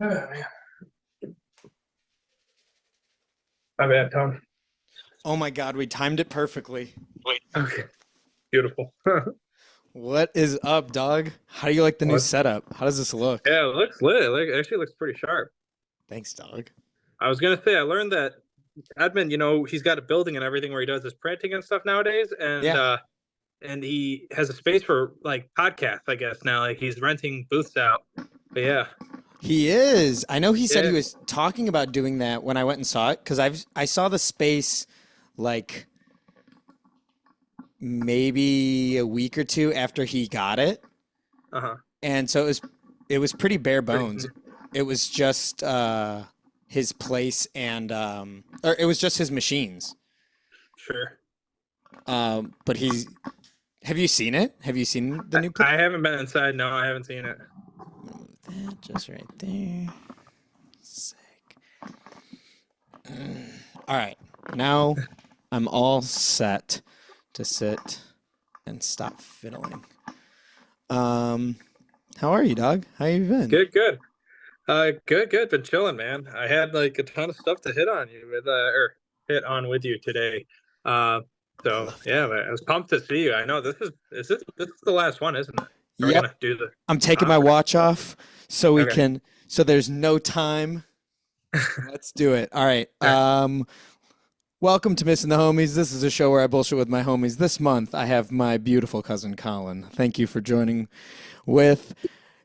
Oh, man. My bad, Tom. Oh my God, we timed it perfectly. Wait. Okay. Beautiful. What is up, dog? How do you like the new What? setup? How does this look? Yeah, it looks lit. It actually looks pretty sharp. Thanks, dog. I was gonna say I learned that admin, he's got a building and everything where he does his printing and stuff nowadays, Yeah, and he has a space for like podcasts, I guess now. Like he's renting booths out. But yeah, he is. I know he said he yeah, was talking about doing that when I went and saw it because I saw the space like maybe a week or two after he got it, uh-huh. and so it was pretty bare bones. Pretty, It was just his place and or it was just his machines. sure. But he's have you seen it? Have you seen the new place? I haven't been inside. No, I haven't seen it. Move that just right there. Sick. All right. Now I'm all set to sit and stop fiddling. How are you, dog? How you been? Good, good. Good. Been chilling, man. I had like a ton of stuff to hit on you with, or hit on with you today. Uh, I so love yeah, that. man, I was pumped to see you. I know this is the last one, isn't it? Are we Yep. gonna do the I'm taking my okay? watch off so we Okay. can so there's no time. Let's do it. All right. All right. Welcome to Missing the Homies. This is a show where I bullshit with my homies. This month I have my beautiful cousin Colin. Thank you for joining with.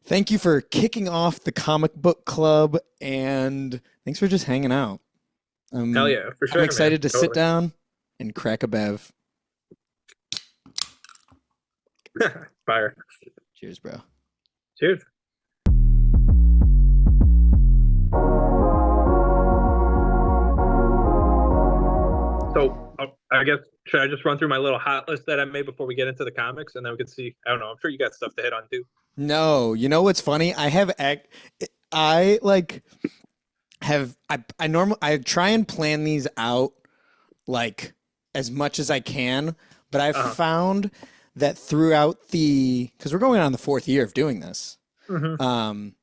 Thank you for kicking off the comic book club and thanks for just hanging out. Hell Um, yeah, for I'm sure, man. excited to sit Totally. down and crack a bev. Fire. Cheers, bro. Cheers. So I guess should I just run through my little hot list that I made before we get into the comics, and then we can see. I don't know. I'm sure you got stuff to hit on too. No, you know what's funny? I like I try and plan these out like as much as I can, but I've Uh-huh. found that throughout because we're going on the fourth year of doing this, Hmm. um,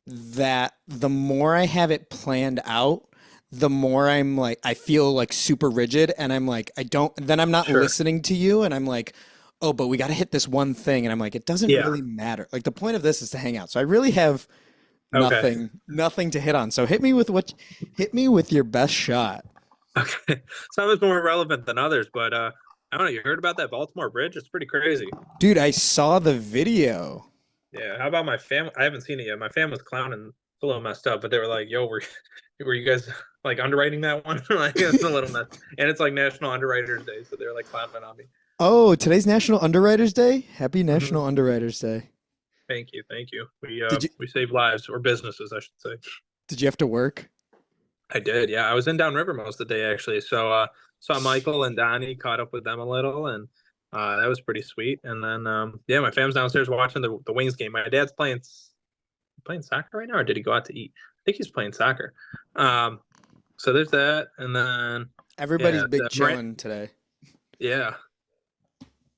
that the more I have it planned out, the more I feel like super rigid and I'm like, then I'm not Sure. listening to you and I'm like, oh, but we got to hit this one thing. And I'm like, it doesn't Yeah. really matter. Like the point of this is to hang out. So I really have Okay. nothing to hit on. So hit me with your best shot. Okay. Some is more relevant than others, but I don't know. You heard about that Baltimore Bridge? It's pretty crazy. Dude, I saw the video. Yeah. How about my family? I haven't seen it yet. My family was clowning. It's a little messed up, but they were like, "Yo, were you guys like underwriting that one?" Like it's a little mess, and it's like National Underwriters Day, so they're like clowning on me. Oh, today's National Underwriters Day. Happy Hmm. National Underwriters Day. Thank you. Did you We save lives or businesses, I should say. did you have to work? I did, yeah. I was in Downriver most of the day actually. So saw Michael and Donnie, caught up with them a little, and that was pretty sweet. And then yeah, my fam's downstairs watching the Wings game. My dad's playing soccer right now, or did he go out to eat? I think he's playing soccer. Um, so there's that, and then Everybody's yeah, big chilling today. yeah.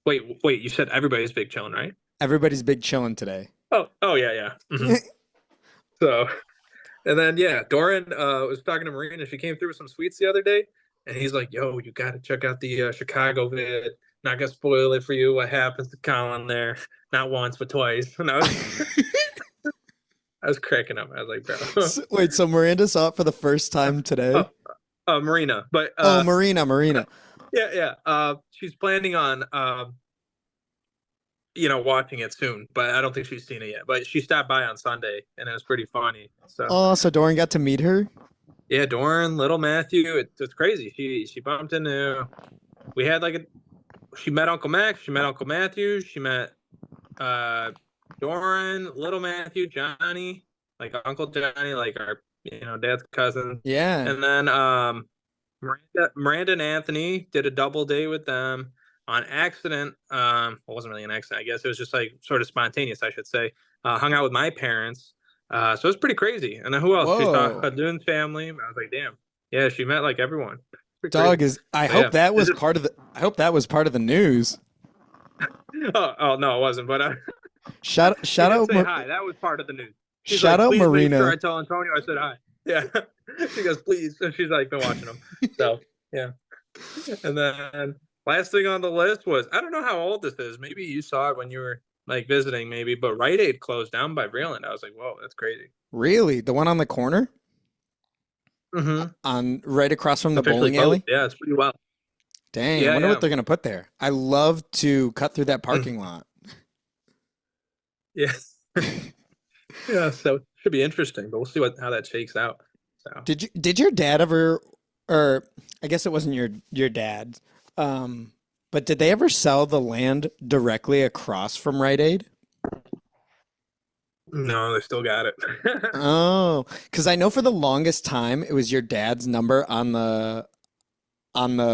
Wait, you said everybody's big chilling, right? Everybody's big chilling today. Oh yeah, yeah. So and then yeah, Doran was talking to Marina. She came through with some sweets the other day, and he's like, "Yo, you got to check out the Chicago vid. Not gonna spoil it for you. What happens to Colin there? Not once, but twice." And I was cracking up. I was like, "Bro, Wait, so Miranda saw it for the first time today? oh, Marina." But Oh, Marina. yeah, yeah. She's planning on watching it soon, but I don't think she's seen it yet. But she stopped by on Sunday, and it was pretty funny. So Oh, so Doran got to meet her? yeah, Doran, little Matthew, it's crazy. She bumped into. We had like a she met Uncle Max, she met Uncle Matthew, she met uh Doran, little Matthew, Johnny, like Uncle Johnny, like our dad's cousin. Yeah. And then Miranda and Anthony did a double date with them on accident. Well, it wasn't really an accident, I guess. It was just like sort of spontaneous, I should say. Hung out with my parents. So it was pretty crazy. And then who else? She saw Whoa. Khadun's family. I was like, damn. Yeah, she met like everyone. Pretty Dog crazy. is I But hope yeah, that it's was just I hope that was part of the news. oh no, it wasn't. But Shout she shout did out say hi. That was part of the news. She's Shout like, out please make sure Marina. I tell Antonio I said hi. Yeah. She goes, please. And she's like, been watching them. So yeah. And then last thing on the list was I don't know how old this is. Maybe you saw it when you were like visiting, maybe, but Rite Aid closed down by Vreeland. I was like, whoa, that's crazy. Really? The one on the corner? Mm-hmm. On right across from It's the officially bowling closed. alley? Yeah, it's pretty well. Dang, I Yeah, wonder what yeah. they're gonna put there. I love to cut through that Mm, parking lot. yeah. Yeah. So should be interesting, but we'll see what how that shakes out. So Did your dad ever, or I guess it wasn't your dad, um, but did they ever sell the land directly across from Rite Aid? no, they still got it. Oh, because I know for the longest time it was your dad's number on the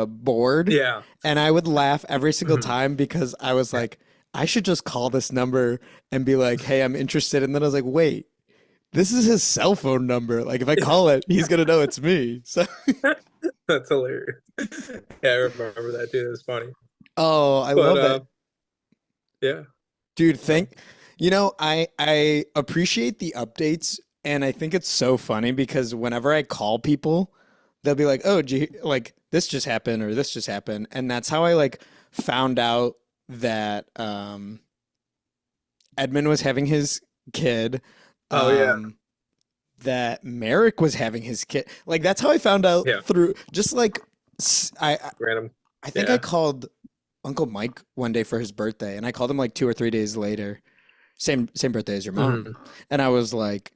board, Yeah. and I would laugh every single Mhm. time because I was like, I should just call this number and be like, "Hey, I'm interested," and then I was like, "Wait, this is his cell phone number. Like, if I call it, he's gonna know it's me." So, That's hilarious. Yeah, I remember that too. It's funny. oh, I But love that. yeah. Dude, So I appreciate the updates, and I think it's so funny because whenever I call people, they'll be like, "Oh, like this just happened or this just happened," and that's how I like found out that Edmund was having his kid, oh yeah. um, that Merrick was having his kid. Like that's how I found out Yeah. through just like I Random. I think I Yeah. called Uncle Mike one day for his birthday, and I called him like 2 or 3 days later. Same birthday as your mom. Hmm. And I was like,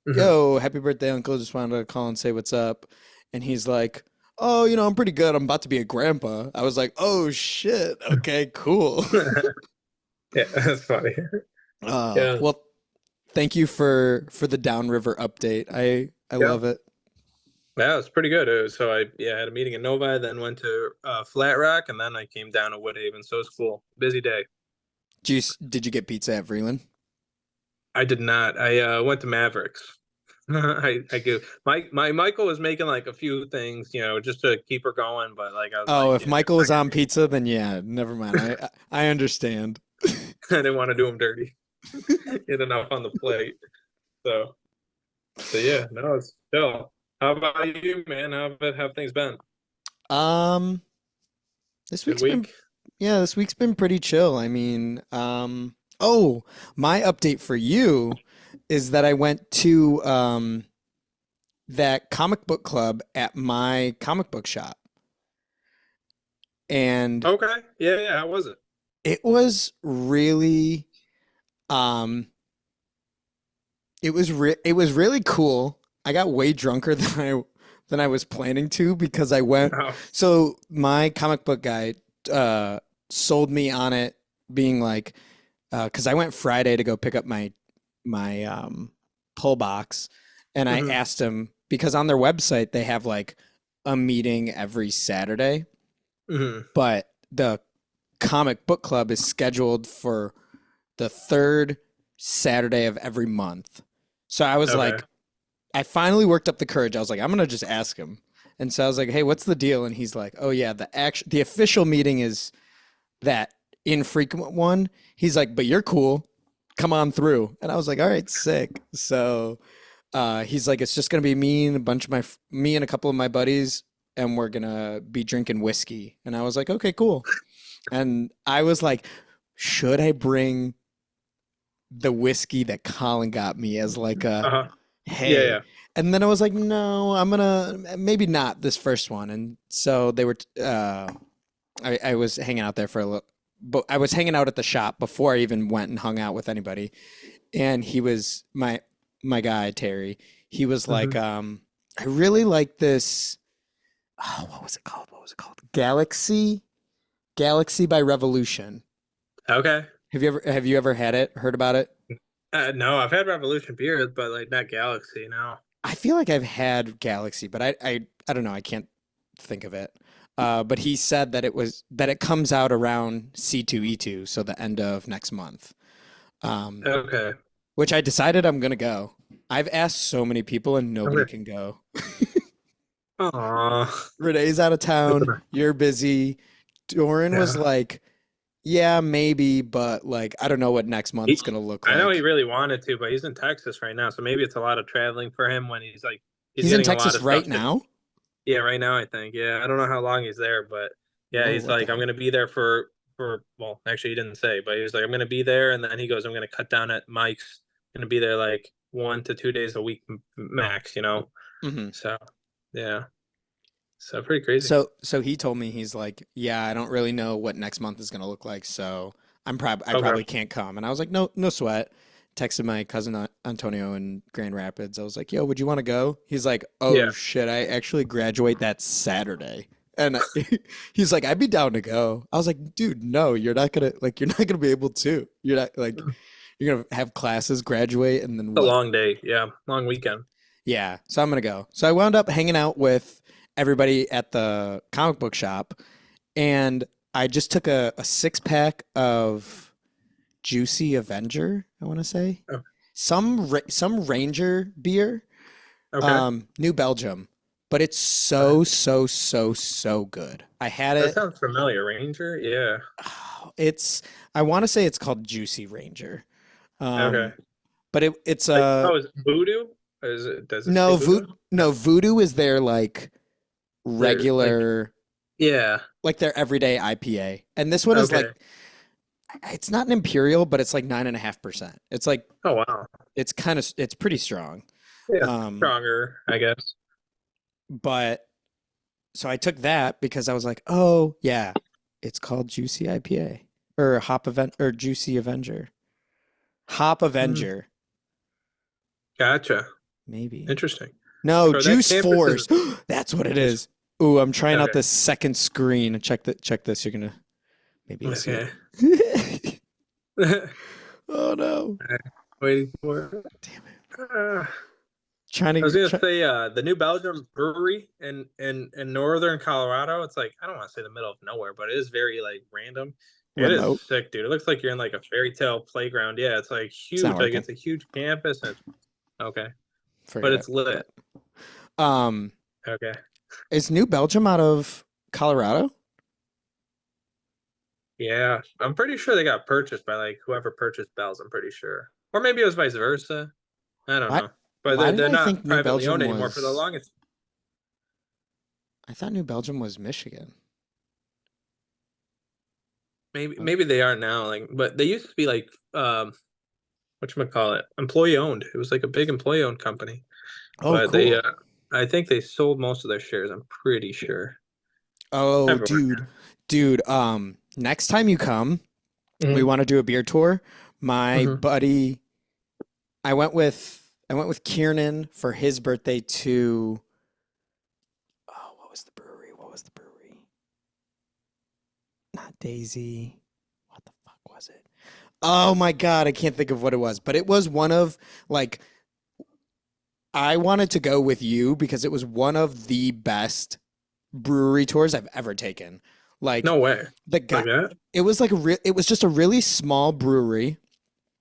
Hmm. "Yo, happy birthday, Uncle. Just wanted to call and say what's up." And he's like, "Oh, I'm pretty good. I'm about to be a grandpa." I was like, "Oh shit. Okay, cool." Yeah, that's funny. Yeah. Well, thank you for the Downriver update. I Yeah. love it. Yeah, it's pretty good. So I had a meeting in Novi, then went to Flat Rock, and then I came down to Woodhaven. So it was cool. Busy day. Did you get pizza at Vreeland? I did not. I went to Mavericks. I go. My Michael was making like a few things, just to keep her going. But like I was Oh, like, if yeah, it's Michael not was gonna on be. pizza, then yeah, never mind. I understand. I didn't want to do him dirty. Get enough on the plate. So yeah, no, it's chill. How about you, man? Have things been? Um, this Good week's been week. Yeah, this week's been pretty chill. I mean, oh, my update for you is that I went to that comic book club at my comic book shop, and Okay. Yeah, yeah. How was it? it was really um it was really cool. I got way drunker than I was planning to because I went. Oh. So my comic book guy uh sold me on it being like because I went Friday to go pick up my pull box, and I Hmm. asked him because on their website they have like a meeting every Saturday, Hmm. but the comic book club is scheduled for the third Saturday of every month. So I was Okay. like, I finally worked up the courage. I was like, I'm gonna just ask him. And so I was like, hey, what's the deal? And he's like, oh yeah, the official meeting is that infrequent one. He's like, but you're cool. Come on through. And I was like, all right, sick. So he's like, it's just gonna be me and me and a couple of my buddies, and we're gonna be drinking whiskey. And I was like, okay, cool. And I was like, should I bring the whiskey that Colin got me as like a Uh-huh. Yeah, hey? yeah. And then I was like, no, I'm gonna maybe not this first one. And so they were I was hanging out there for a little, but I was hanging out at the shop before I even went and hung out with anybody. And he was my guy, Terry. He was like, Hmm. I really like this. Oh, what was it called? What was it called? Galaxy by Revolution. Okay. Have you ever had it? Heard about it? No, I've had Revolution beers, but like not Galaxy. No. I feel like I've had Galaxy, but I don't know. I can't think of it. But he said that it comes out around C2E2, so the end of next month. Um, Okay. which I decided I'm gonna go. I've asked so many people and nobody Okay. can go. Aw. Renee's out of That's town. a- You're busy. Doran was Yeah. like, Yeah, maybe, but like I don't know what next month's He, gonna look I know he like. really wanted to, but he's in Texas right now, so maybe it's a lot of traveling for him when he's like he's He's in getting a lot Texas of right stuff to. now? Yeah, right now I think. Yeah, I don't know how long he's there, but yeah, Whoa, he's what the like I'm heck? gonna be there for well, actually he didn't say, but he was like I'm gonna be there, and then he goes I'm gonna cut down at Mike's, gonna be there like 1 to 2 days a week max, you know. Hmm. So yeah, so pretty crazy. So he told me he's like, yeah, I don't really know what next month is gonna look like, so I probably Okay. can't come. And I was like, no sweat. Texted my cousin Antonio in Grand Rapids. I was like, yo, would you want to go? He's like, oh Yeah. shit, I actually graduate that Saturday. And he's like, I'd be down to go. I was like, dude, no, you're not gonna be able to. You're not like It's you're gonna have classes, graduate, and then a what? long day. Yeah, long weekend. Yeah, so I'm gonna go. So I wound up hanging out with everybody at the comic book shop, and I just took a six pack of Juicy Avenger, I want to say, Oh, some Ranger beer, okay. New Belgium, but it's Uh, so good. I had That it. sounds familiar. Ranger? Yeah. It's I want to say it's called Juicy Ranger, Okay. um, but it's Like, oh, is it Voodoo? Or is it, does it say no Voodoo? No. Voodoo is their like They're like, regular, yeah. like their everyday IPA. And this one is like, Okay. it's not an imperial, but it's like 9.5%. It's like, Oh, wow. it's pretty strong. Yeah. Um, Stronger, I guess. but so I took that because I was like, oh yeah, it's called Juicy IPA or Hop Event or Juicy Avenger. Hop Mm, Avenger, gotcha. maybe. Interesting. No, So that Juice campus is Force. That's what it is. Ooh, I'm trying out okay. this second screen. Check this. You're gonna maybe you'll see Okay. it. Oh no. Waiting for it. Damn it. Uh, Trying I was to gonna try, say the New Belgium Brewery in northern Colorado. It's like I don't want to say the middle of nowhere, but it is very like random. It is remote. sick, dude. It looks like you're in like a fairy tale playground. Yeah, it's like It's not huge. Like working. it's a huge campus. And it's, okay, but Forget it. it's lit. But um, Okay, is New Belgium out of Colorado? yeah, I'm pretty sure they got purchased by like whoever purchased Bell's. I'm pretty sure, or maybe it was vice versa. I don't Why know, but why did they're I not think New privately Belgium owned anymore. For the was longest, I thought New Belgium was Michigan. Oh, maybe they are now. Like, but they used to be like whatchamacallit, employee owned. It was like a big employee owned company. oh, But they cool. I think they sold most of their shares, I'm pretty sure. Oh, Everywhere. dude, next time you come, we Hmm. want to do a beer tour. My Hmm. buddy, I went with Kiernan for his birthday to oh, what was the brewery? What was the brewery? Not Daisy. What the fuck was it? Oh my God, I can't think of what it was, but it was one of like I wanted to go with you because it was one of the best brewery tours I've ever taken. Like No way. the guy, Like that? it was like it was just a really small brewery.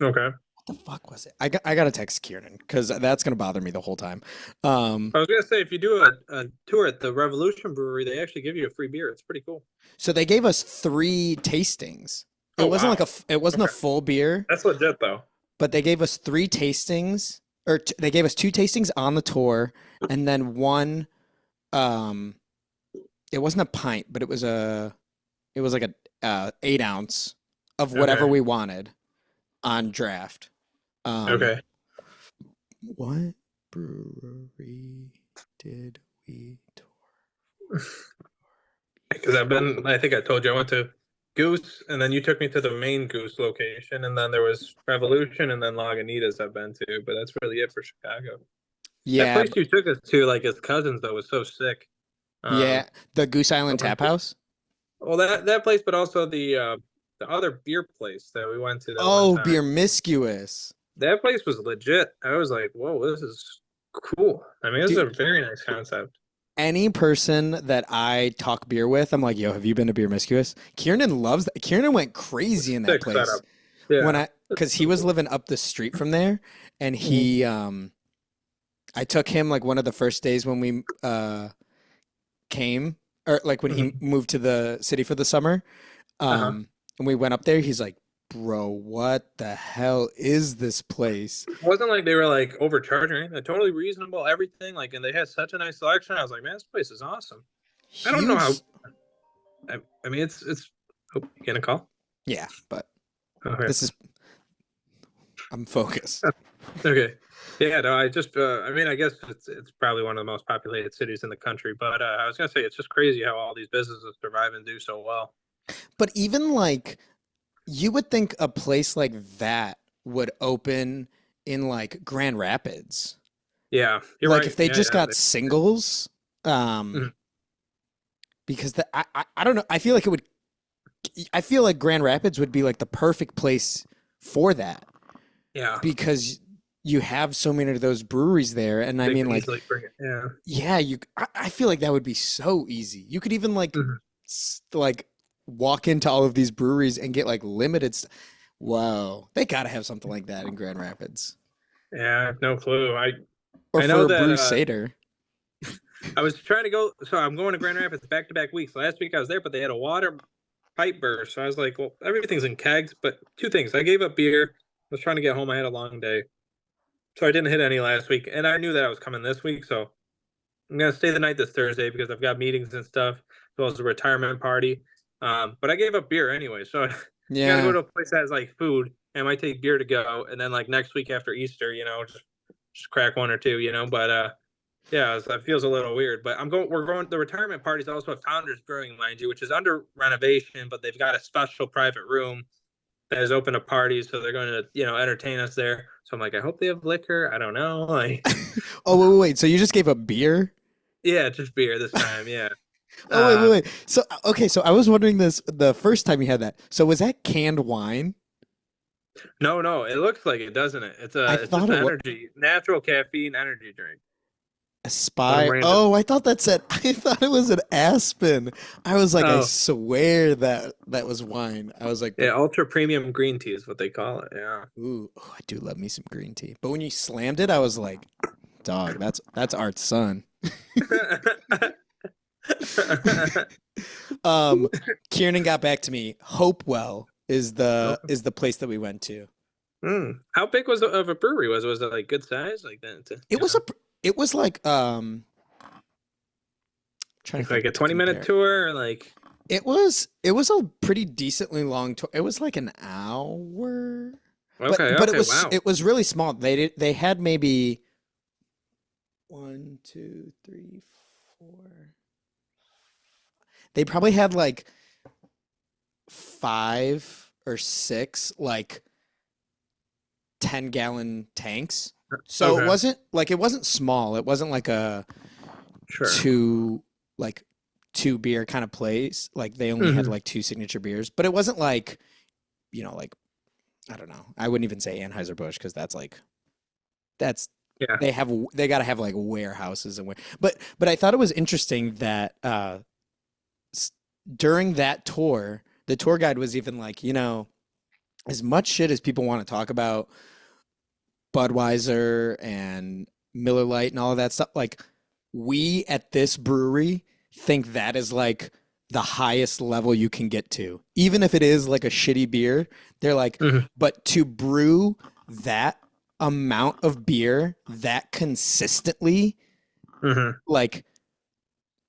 Okay. What the fuck was it? I got to text Kieran because that's gonna bother me the whole time. Um, I was gonna say if you do a tour at the Revolution Brewery, they actually give you a free beer. It's pretty cool. so they gave us three tastings. It Oh wasn't like wow. it wasn't a Okay. full beer, That's legit though. but they gave us three tastings, or they gave us two tastings on the tour, and then one. Um, it wasn't a pint, but it was like a 8 ounce of whatever Okay. we wanted on draft. Um, Okay. what brewery did we tour? Because I think I told you I went to Goose, and then you took me to the main Goose location, and then there was Revolution, and then Lagunitas I've been to, but that's really it for Chicago. That Yeah, place you took us to, like his cousins, though, was so sick. yeah, Um, the Goose Island Tap House. well, that place, but also the other beer place that we went to that one Oh, time. Beer Miscuous. That place was legit. I was like, whoa, this is cool. I mean, this is a Dude, very nice concept. any person that I talk beer with, I'm like, yo, have you been to Beer Miscuous? Kieran loves that. Kieran went crazy in that Sick place setup. Yeah. when because he was living up the street from there, and Mhm. I took him like one of the first days when we came, or like when he Mhm. moved to the city for the summer. Uh-huh. Um, And we went up there. He's like, bro, what the hell is this place? It wasn't like they were like overcharging or anything. They're totally reasonable, everything. Like, and they had such a nice selection. I was like, man, this place is awesome. I don't know how. Huge. I mean, it's. Oh, you getting a call? Yeah, but Okay. this is, I'm focused. Okay. Yeah, no, I just I mean, I guess it's probably one of the most populated cities in the country, but I was gonna say it's just crazy how all these businesses survive and do so well. But even like, you would think a place like that would open in like Grand Rapids. Yeah, you're Like right. if they Yeah, just yeah. got singles, Mhm. because I don't know. I feel like Grand Rapids would be like the perfect place for that Yeah, because you have so many of those breweries there. And I they mean, could like, easily bring it. Yeah. yeah, I feel like that would be so easy. You could even like, Mhm. like walk into all of these breweries and get like limited stuff. Wow. They got to have something like that in Grand Rapids Yeah, I have no clue. or I know for a that brew Seder. I was trying to go. So I'm going to Grand Rapids back to back weeks. Last week I was there, but they had a water pipe burst. So I was like, well, everything's in kegs, but two things. I gave up beer. I was trying to get home. I had a long day, so I didn't hit any last week, and I knew that I was coming this week. So I'm gonna stay the night this Thursday because I've got meetings and stuff, as well as a retirement party. But I gave up beer anyway, so I got to go Yeah. to a place that has like food, and I might take beer to go, and then like next week after Easter, just crack one or two, But yeah, it feels a little weird. But I'm going. We're going. The retirement parties also have Founders Brewing, mind you, which is under renovation, but they've got a special private room that is open to parties, so they're going to entertain us there. So I'm like, I hope they have liquor. I don't know, like. Oh, wait. So you just gave up beer? Yeah, just beer this time. Yeah. Oh, wait, wait, Uh, wait. So, okay. So I was wondering this the first time you had that. So was that canned wine? no, no, it looks like it, doesn't it? I It's just thought an it was. energy, natural caffeine energy drink. Aspire. Unbranded. Oh, I thought that said. I thought it was an Aspen. I was like, I Oh, swear that that was wine. I was like, but yeah, ultra premium green tea is what they call it. Yeah. ooh, oh, I do love me some green tea. But when you slammed it, I was like, dog, that's Art's son. Um, Kieran got back to me. Hopewell Okay. is the place that we went to. How big of a brewery was it? Was it like good size? Like that? It was it was like trying to think Like a what to 20-minute compare. tour, or like. It was a pretty decently long tour. It was like an hour. Okay, But okay, wow. it was really small. They had maybe one, two, three, four. They probably had like five or six like 10-gallon tanks. So Okay, it wasn't small. It wasn't like a sure. two like two beer kind of place. Like they only had Hmm. like two signature beers, but it wasn't like, like I don't know. I wouldn't even say Anheuser-Busch because that's like that's Yeah. they got to have like warehouses and where. But I thought it was interesting that during that tour, the tour guide was even like, as much shit as people want to talk about Budweiser and Miller Lite and all of that stuff, like we at this brewery think that is like the highest level you can get to. Even if it is like a shitty beer, they're like, Hmm. but to brew that amount of beer that consistently, Hmm. like,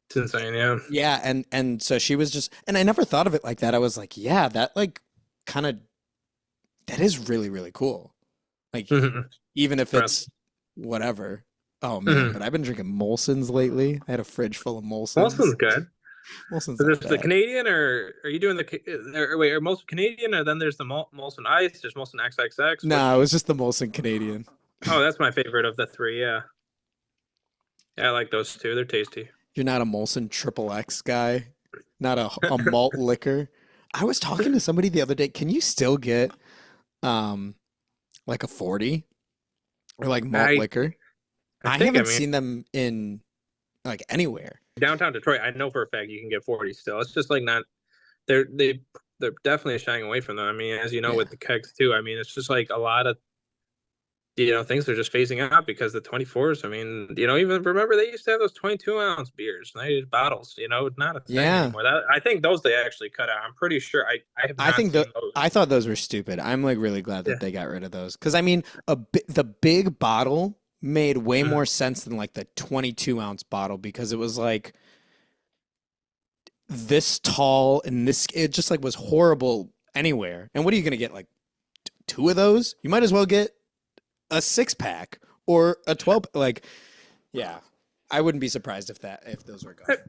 It's insane. Yeah. yeah, and so she was just, and I never thought of it like that. I was like, yeah, that like kind of that is really really cool. Like Hmm. even if Impressive. it's whatever. Oh man, Hmm. but I've been drinking Molson's lately. I had a fridge full of Molson's Molson's. good. Molson's Is not this the bad. Canadian, or are you doing or wait, are Molson Canadian, or then there's the Molson Ice, there's Molson XXX? No, it Which, was just the Molson Canadian. oh, that's my favorite of the three. Yeah. Yeah, I like those two. They're tasty. You're not a Molson Triple X guy, not a malt liquor. I was talking to somebody the other day. Can you still get um like a 40 or like malt I liquor? I I think, I haven't mean, seen them in like anywhere. downtown Detroit, I know for a fact you can get 40 still. It's just like not they're they they're definitely shying away from them. I mean, as you know, Yeah. with the kegs too. I mean, it's just like a lot of things are just phasing out because the 24s. I mean, even remember they used to have those 22-ounce beers, 90 bottles. Not a thing Yeah. anymore. I think those they actually cut out. I'm pretty sure. I have I not think seen those. I thought those were stupid. I'm like really glad that Yeah. they got rid of those because I mean, the big bottle made way Mhm. more sense than like the 22-ounce bottle because it was like this tall and this it just like was horrible anywhere. And what are you gonna get like two of those? You might as well get a 6 pack or a 12. Like, yeah, I wouldn't be surprised if those were I gone.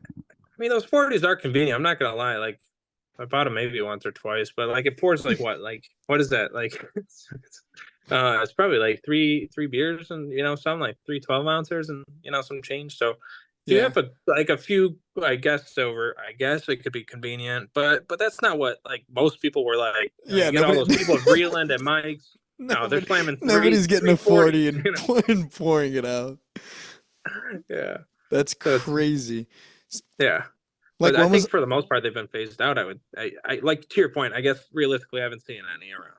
mean, those 40s are convenient. I'm not gonna lie. Like, I bought them maybe once or twice, but like it pours like what? Like what is that? Like it's probably like three beers and some like 3 12-ounces and some change. So if you Yeah. have a few I guess over, I guess it could be convenient, but that's not what like most people were like. Yeah, You get all nobody those people at Breland and Mike's. No, they're nobody slamming nobody's getting three a 40 forties. and, and pouring it out. Yeah. That's So it's crazy. yeah. Like But I when was think for the most part they've been phased out. I like to your point. I guess realistically, I haven't seen any around.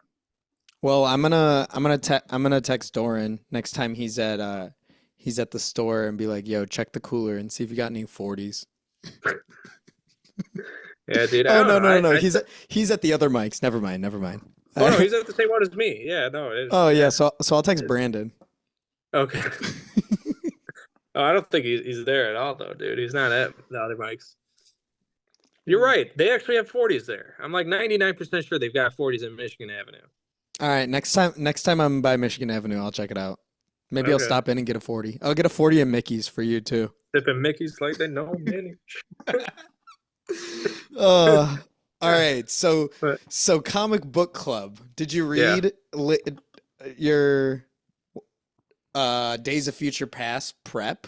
well, I'm gonna text Doran next time he's at the store and be like, "Yo, check the cooler and see if you got any 40s." Yeah, dude. I Oh don't no, know. no, no, no. He's at the other mics. Never mind, never mind. Oh no, he's at the same one as me. Yeah, no, Oh yeah, yeah. so I'll text Brandon. Okay. Oh, I don't think he's there at all though, dude. He's not at the other bikes. You're right. They actually have 40s there. I'm like 99% sure they've got 40s in Michigan Avenue. All right, next time I'm by Michigan Avenue, I'll check it out. Maybe I'll Okay. stop in and get a 40. I'll get a 40 at Mickey's for you too. Sipping Mickey's like they know many. Uh, all right. So But comic book club. Did you yeah. read your Days of Future Past prep?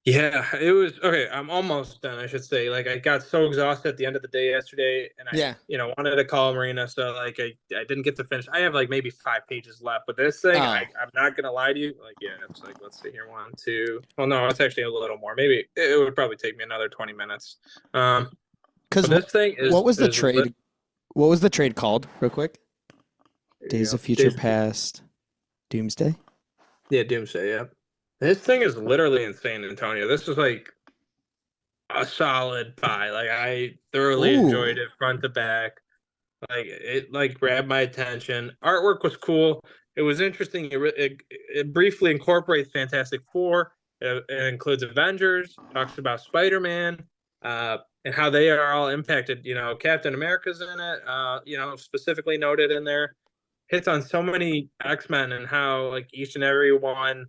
Yeah, it was okay. I'm almost done, I should say. Like I got so exhausted at the end of the day yesterday, and I, Yeah. wanted to call Marina, so like I didn't get to finish. I have like maybe 5 pages left, but this thing, Oh, I'm not gonna lie to you. Like yeah, it's like let's see here, one, two. Well, no, it's actually a little more. Maybe it would probably take me another 20 minutes. because But this thing what was the is lit. trade? What was the trade called, real quick? There you Days go. of Future Past, Doomsday. Yeah, Doomsday. Yeah, this thing is literally insane, Antonio. This is like a solid buy. Like I thoroughly enjoyed Ooh. it front to back. Like it like grabbed my attention. Artwork was cool. It was interesting. It briefly incorporates Fantastic Four. It includes Avengers. Talks about Spider-Man, and how they are all impacted. Captain America's in it. Specifically noted in there. Hits on so many X-Men and how like each and every one.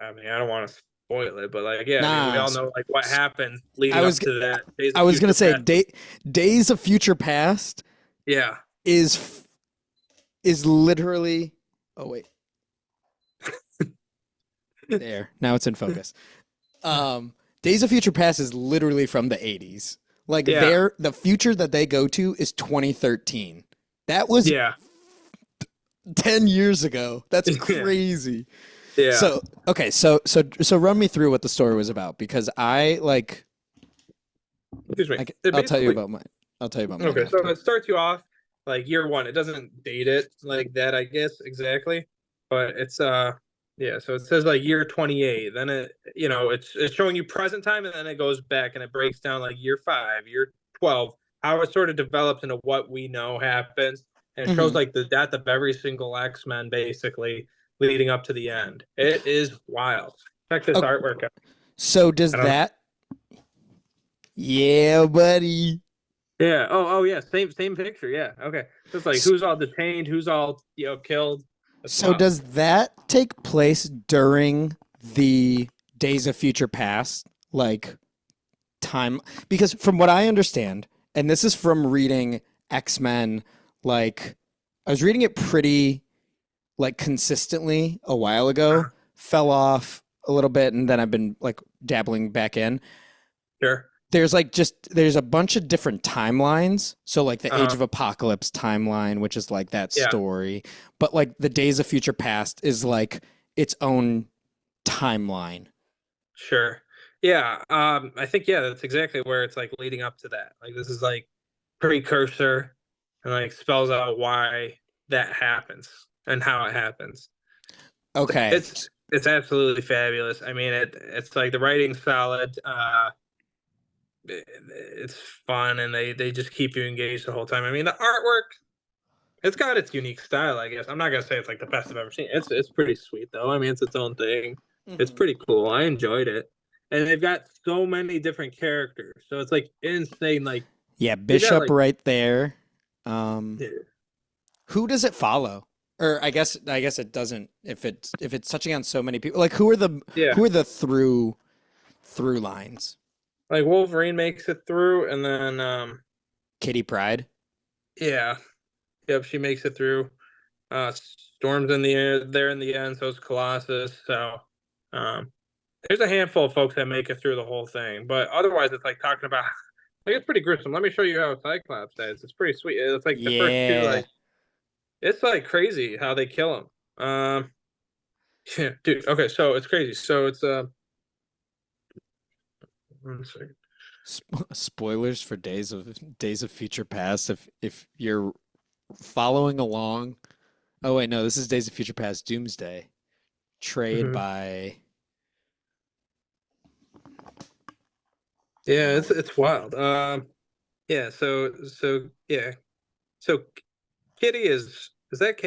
I mean, I don't want to spoil it, but like, yeah, I mean, we Nah, all know like what happened I leading was up to that Days I of was gonna Future say Past. Days of Future Past Yeah, is is literally. Oh wait, there. Now it's in focus. Days of Future Past is literally from the 80s. Like yeah, the future that they go to is 2013. That was yeah, 10 years ago. That's yeah, crazy. yeah. So, okay, so run me through what the story was about because I like Excuse me. It I'll tell you basically about mine. I'll tell you about mine okay. So after. it starts you off like year one. It doesn't date it like that, I guess exactly, but it's yeah. So it says like year 28. Then it's showing you present time, and then it goes back and it breaks down like year 5, year 12, how it sort of develops into what we know happens, and it shows Hmm. like the death of every single X-Men basically leading up to the end. It is wild. Check this Okay, artwork out. so does I don't know. that? Yeah, buddy. Yeah. Oh yeah. Same picture. Yeah. Okay. So it's like S- who's all detained, who's all killed. That's So wild. does that take place during the Days of Future Past, like time? Because from what I understand, and this is from reading X-Men, like I was reading it pretty like consistently a while ago, fell off a little bit, and then I've been like dabbling back in. Sure. There's a bunch of different timelines. So like the Age Uh-huh. of Apocalypse timeline, which is like that Yeah. story, but like the Days of Future Past is like its own timeline. Sure. Yeah. I think yeah, that's exactly where it's like leading up to that. Like this is like precursor and like spells out why that happens. and how it happens. Okay. It's absolutely fabulous. I mean, it's like the writing's solid. It's fun, and they just keep you engaged the whole time. I mean, the artwork, it's got its unique style, I guess. I'm not gonna say it's like the best I've ever seen. It's pretty sweet though. I mean, it's its own thing. It's Mhm. pretty cool. I enjoyed it, and they've got so many different characters, so it's like insane. Like Yeah, they got Bishop like right there. Um, yeah, who does it follow? Or I guess it doesn't if it's touching on so many people. Like who are the yeah, who are the through lines? like Wolverine makes it through, and then Kitty Pride. yeah, yep, she makes it through. Storm's in the end, there in the end, so is Colossus. So um, there's a handful of folks that make it through the whole thing, but otherwise, it's like talking about. Like it's pretty gruesome. Let me show you how Cyclops dies. It's pretty sweet. It's like the first two, Yeah. like it's like crazy how they kill him. Yeah, dude. Okay, so it's crazy. So it's 1 second. Spoilers for Days of Future Past if you're following along. Oh wait, no, this is Days of Future Past Doomsday. Trade Mhm. by Yeah, it's wild. Yeah. So yeah. So Kitty is that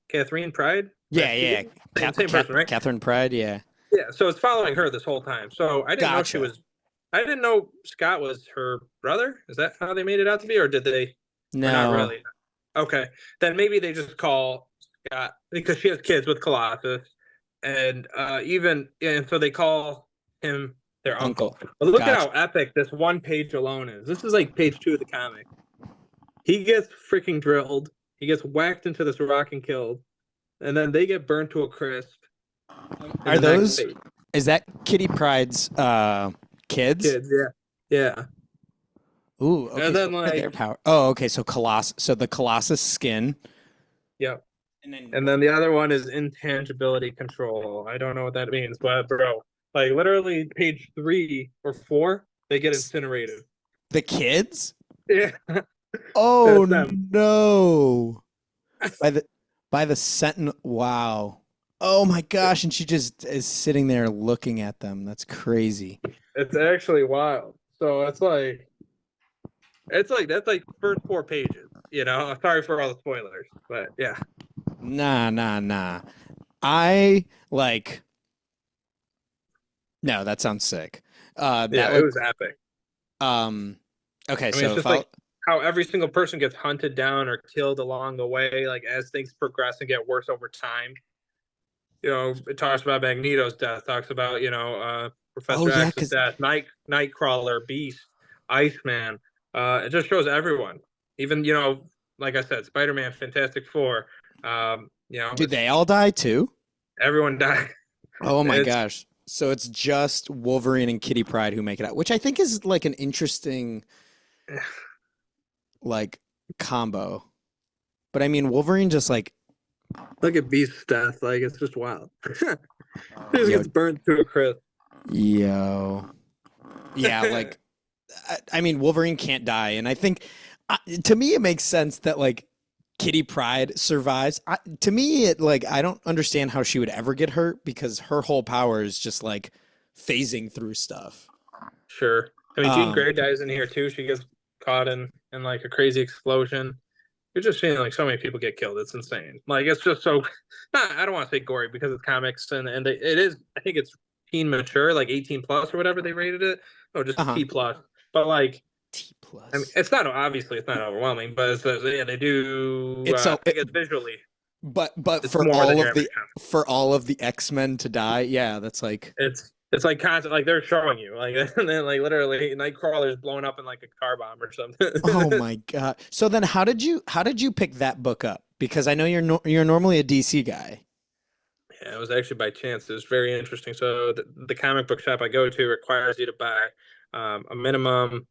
Catherine Pride? Yeah, That's yeah. Kitty. Same person, right? Catherine Pride, yeah. Yeah. So it's following her this whole time. So I didn't know she Gotcha. was. I didn't know Scott was her brother. Is that how they made it out to be, or did they? Or not No. really? Okay, then maybe they just call Scott because she has kids with Colossus, and and so they call him their Uncle. uncle. But look at how Gotcha. epic this one page alone is. This is like page 2 of the comic. He gets freaking drilled. He gets whacked into this rock and killed, and then they get burned to a crisp in Are the next those page. is that Kitty Pride's kids? Kids, yeah, yeah, Ooh, okay, and so then what are their like, power? Oh, okay, so the Colossus skin. yeah. And then And then the other one is intangibility control. I don't know what that means, but bro, like literally page 3 or 4, they get incinerated. the kids? Yeah, Oh that's them. no. By the Sentinel. Wow. Oh my gosh, and she just is sitting there looking at them. That's crazy. It's actually wild. So it's like that's like first 4 pages. Sorry for all the spoilers, but yeah, Nah, nah, nah. I like no, that sounds sick. yeah, That it like was epic. um okay, I mean, it's so just like how every single person gets hunted down or killed along the way, like as things progress and get worse over time. It talks about Magneto's death, talks about, oh Professor yeah, X's cuz death, Nightcrawler, Beast, Iceman. It just shows everyone. Even, like I said, Spider-Man, Fantastic Four. did It's they all die too? everyone died. Oh my It's gosh. So it's just Wolverine and Kitty Pryde who make it out, which I think is like an interesting like combo. But I mean, Wolverine just like, look at Beast's death. Like it's just wild. He just yo, gets burned to a crisp. yo, yeah, like, I mean, Wolverine can't die, and I think, to me, it makes sense that like Kitty Pryde survives. To me, it like I don't understand how she would ever get hurt because her whole power is just like phasing through stuff. Sure. I mean, Jean Um, Grey dies in here too. She gets caught in like a crazy explosion. You're just seeing like so many people get killed. It's insane. Like it's just so. Not, I don't want to say gory because it's comics it is. I think it's teen mature, like 18 plus or whatever they rated it. Oh, just uh-huh. T plus. But like, T I mean, plus. it's not obviously it's not overwhelming, but yeah, they do. It's so, I guess visually, but it's more than your average comic. for all of the X-Men to die, yeah, that's like, It's like constant, like they're showing you, like, and then like literally Nightcrawler is blown up in like a car bomb or something. oh my God. So then how did you pick that book up? Because I know you're normally a DC guy. Yeah, it was actually by chance. It was very interesting. So the comic book shop I go to requires you to buy a minimum,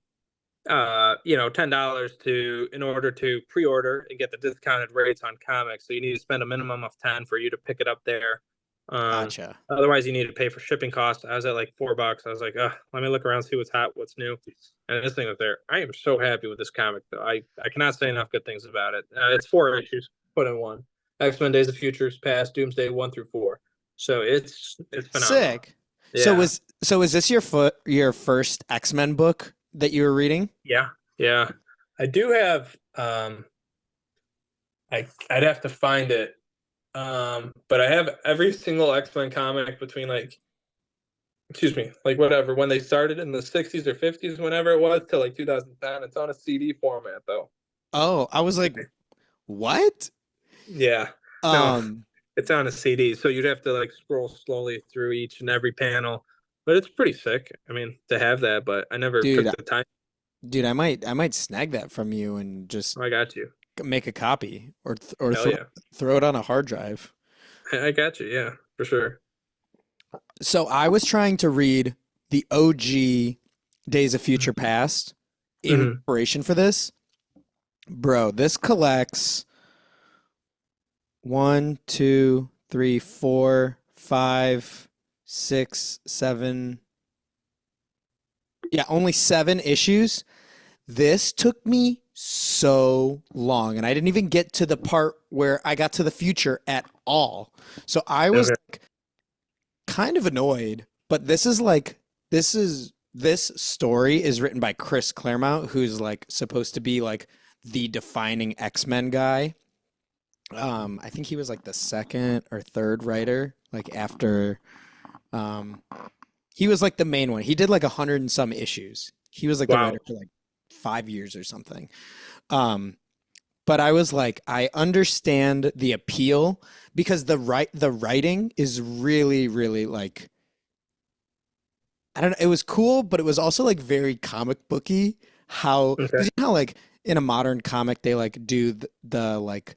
$10 in order to pre-order and get the discounted rates on comics. So you need to spend a minimum of 10 for you to pick it up there. Um, Gotcha. Otherwise, you need to pay for shipping costs. I was at like $4. I was like, let me look around, see what's hot, what's new. And this thing was there. I am so happy with this comic, though. I cannot say enough good things about it. It's 4 issues put in one. X-Men Days of Futures Past, Doomsday 1 through 4. So it's phenomenal. Sick. Yeah. So is this your first X-Men book that you were reading? Yeah. Yeah. I do have I'd have to find it. But I have every single X-Men comic between like excuse me, like whatever, when they started in the 60s or 50s, whenever it was, till like 2010. It's on a CD format though. Oh, I was like, what? Yeah. No, Um, it's on a CD, so you'd have to like scroll slowly through each and every panel. But it's pretty sick. I mean, to have that, but I never dude, took the time. dude, I might snag that from you and just I got you. make a copy or Hell yeah. throw it on a hard drive. I got you. Yeah, for sure. So I was trying to read the OG Days of Future Past in Hmm. preparation for this. Bro, this collects one, two, three, four, five, six, seven. Yeah, only 7 issues. This took me so long, and I didn't even get to the part where I got to the future at all. So I was Okay. like, kind of annoyed, but this story is written by Chris Claremont, who's like supposed to be like the defining X-Men guy. I think he was like the second or third writer, like after um he was like the main one. He did like 100 and some issues. He was like the writer Wow. for like 5 years or something. Um, but I was like, I understand the appeal because the writing is really, really like I don't know, it was cool, but it was also like very comic booky. How Okay. because you know how like in a modern comic they like do the like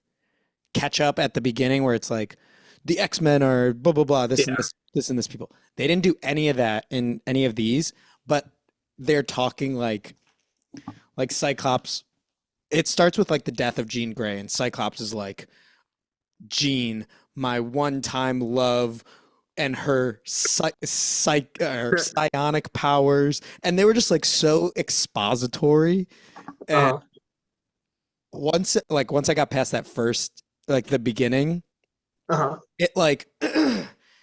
catch up at the beginning where it's like the X-Men are blah blah blah this and Yeah. this and this people. They didn't do any of that in any of these, but they're talking like Cyclops. It starts with like the death of Jean Grey, and Cyclops is like, Jean, my one-time love, and her psionic powers, and they were just like so expository. And Uh-huh. once I got past that first like the beginning, Uh-huh. it like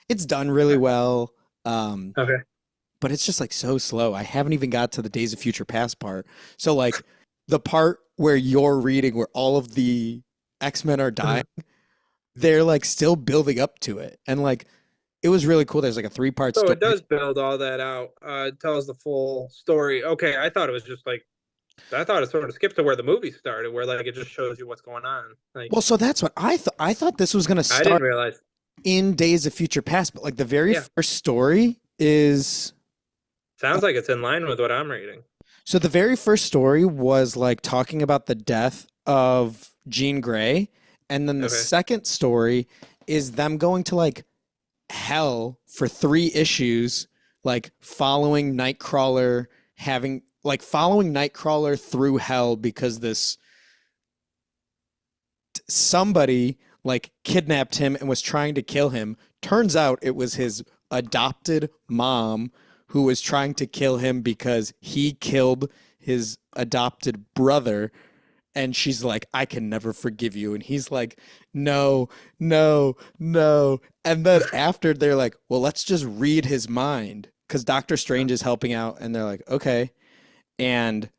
it's done really well. Okay. But it's just like so slow. I haven't even got to the Days of Future Past part. So like the part where you're reading where all of the X-Men are dying, Mhm. they're like still building up to it. And like it was really cool. There's like a 3-part So story. it does build all that out. It tells the full story. Okay, I thought it was just like I thought it sort of skipped to where the movie started, where like it just shows you what's going on. Like Well, so that's what I thought. I thought this was gonna I didn't start realize. in Days of Future Past, but like the very Yeah, first story is sounds like it's in line with what I'm reading. so the very first story was like talking about the death of Jean Grey, and then the Okay. second story is them going to like hell for 3 issues, like following Nightcrawler through hell because this somebody like kidnapped him and was trying to kill him. Turns out it was his adopted mom who was trying to kill him because he killed his adopted brother. And she's like, I can never forgive you. And he's like, no, no, no. And then after they're like, well, let's just read his mind because Doctor Strange is helping out. And they're like, okay. And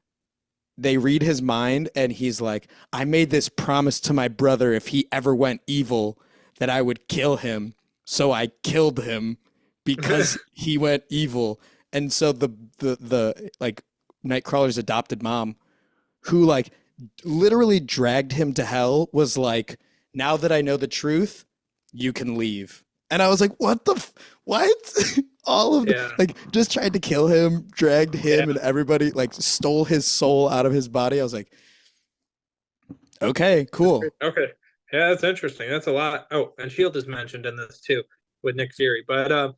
they read his mind and he's like, I made this promise to my brother if he ever went evil that I would kill him. So I killed him because he went evil. And so the like Nightcrawler's adopted mom, who like literally dragged him to hell, was like, now that I know the truth, you can leave. And I was like, what? All of the Yeah. like just tried to kill him, dragged Yeah. him and everybody, like stole his soul out of his body. I was like, okay, cool. Okay. Yeah, that's interesting. That's a lot. Oh, and Shield is mentioned in this too with Nick Fury, but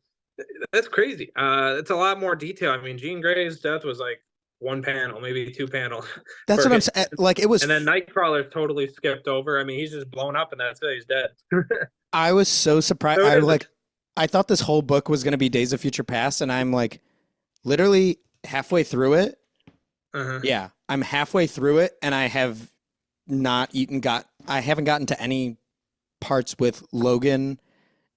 that's crazy. It's a lot more detail. I mean, Jean Grey's death was like one panel, maybe 2 panels That's for what I'm him. saying. Like it was And then Nightcrawler totally skipped over. I mean, he's just blown up and that's it. He's dead. I was so surprised. So it is a I thought this whole book was going to be Days of Future Past, and I'm like literally halfway through it. uh-huh. Yeah, I'm halfway through it, and I haven't gotten to any parts with Logan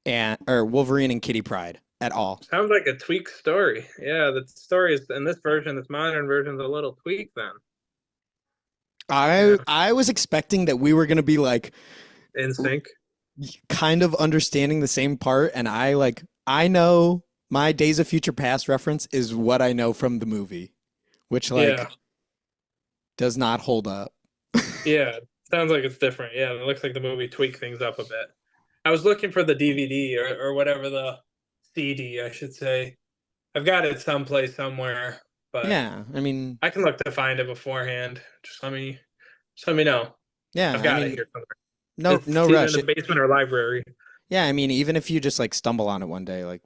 and or Wolverine and Kitty Pryde at all. Sounds like a tweak story. Yeah, the story is in this version, this modern version, is a little tweak then. I Yeah, I was expecting that we were gonna be like in sync. kind of understanding the same part, and I know my Days of Future Past reference is what I know from the movie, which Yeah, does not hold up. yeah. Sounds like it's different. Yeah, it looks like the movie tweaked things up a bit. I was looking for the DVD or whatever the CD, I should say. I've got it someplace somewhere, but Yeah, I mean, I can look to find it beforehand. Just let me know. yeah, I've I got it mean, here somewhere. no It's either in rush. the basement or library. Yeah, I mean, even if you just like stumble on it one day, like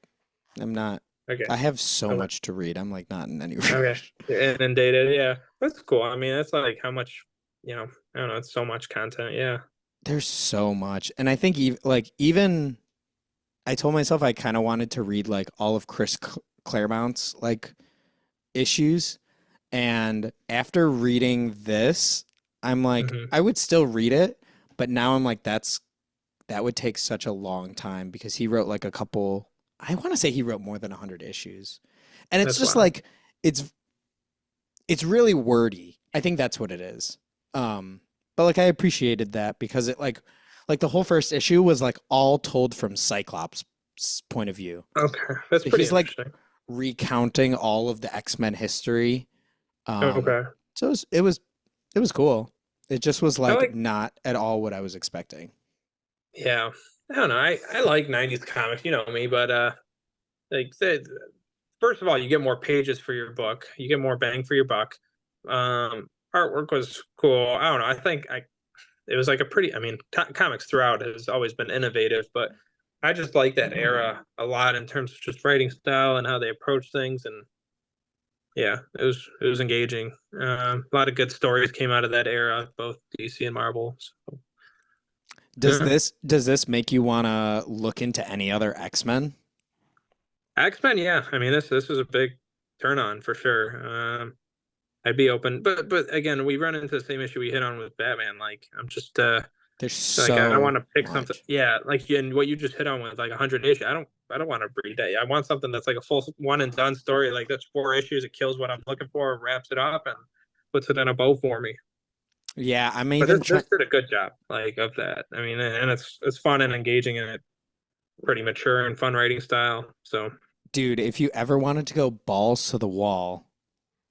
I'm not. Okay. I have so Okay. much to read. I'm like not in any Okay. rush. Inundated. Yeah. That's cool. I mean, that's like how much, I don't know. It's so much content. Yeah. There's so much, and I think even I told myself I kind of wanted to read like all of Claremont's like issues, and after reading this, I'm like Hmm. I would still read it, but now I'm like that would take such a long time because he wrote like a couple. I want to say he wrote more than 100 issues, and it's That's just wild. like it's it's really wordy. I think that's what it is. But like I appreciated that because it like the whole first issue was like all told from Cyclops' point of view. Okay. That's So pretty he's like interesting. recounting all of the X-Men history. Um, Okay. so it was cool. It just was I like like, not at all what I was expecting. yeah. I don't know. I like 90s comics. You know me, but, like, first of all, you get more pages for your book. You get more bang for your buck. Artwork was cool. I don't know. I think it was like a pretty. I mean, comics throughout has always been innovative, but I just like that era a lot in terms of just writing style and how they approach things. And yeah, it was engaging. A lot of good stories came out of that era, both DC and Marvel. So yeah. Does this make you want to look into any other X-Men? X-Men, yeah. I mean, this was a big turn on for sure. I'd be open, but again, we run into the same issue we hit on with Batman. Like, I'm just There's like I want so to pick something. much. Yeah, like and what you just hit on with like 100 issues. I don't want to read that. I want something that's like a full one and done story. Like that's 4 issues. It kills what I'm looking for, wraps it up, and puts it in a bow for me. Yeah, I'm But even this trying. did a good job, like of that. I mean, and it's fun and engaging, and it pretty mature and fun writing style. So Dude, if you ever wanted to go balls to the wall,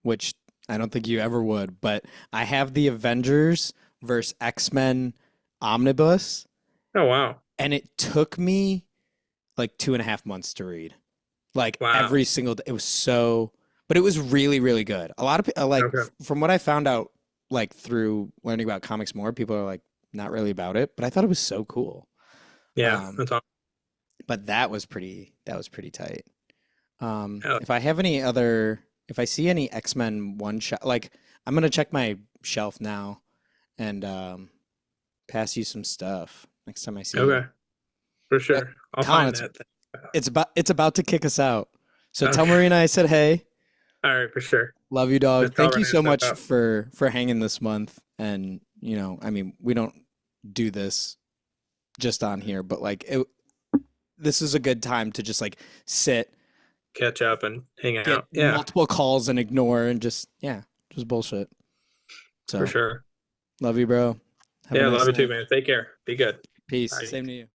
which I don't think you ever would, but I have the Avengers versus X-Men omnibus, oh wow, and it took me like 2.5 months to read. Like wow, every single day. It was so, but it was really, really good. A lot of people, okay, from what I found out, like through learning about comics more, people are like not really about it, but I thought it was so cool. yeah, Um, that's all. but that was pretty tight. Yeah, If I see any X-Men one shot, like I'm gonna check my shelf now and pass you some stuff next time I see you. okay, for But sure. I'll Colin, find it's that. it's about to kick us out. So tell Okay, Marina I said hey. all right, for sure. Love you, Just dog. tell Thank you Renee so to much up. for hanging this month. And I mean, we don't do this just on here, but this is a good time to just like sit, Catch up and hang get out. Yeah, multiple calls and ignore and just bullshit. for So sure. love you, bro. Have a Yeah, nice love you too, night. man. Take care. Be good. Peace. Bye. Same to you.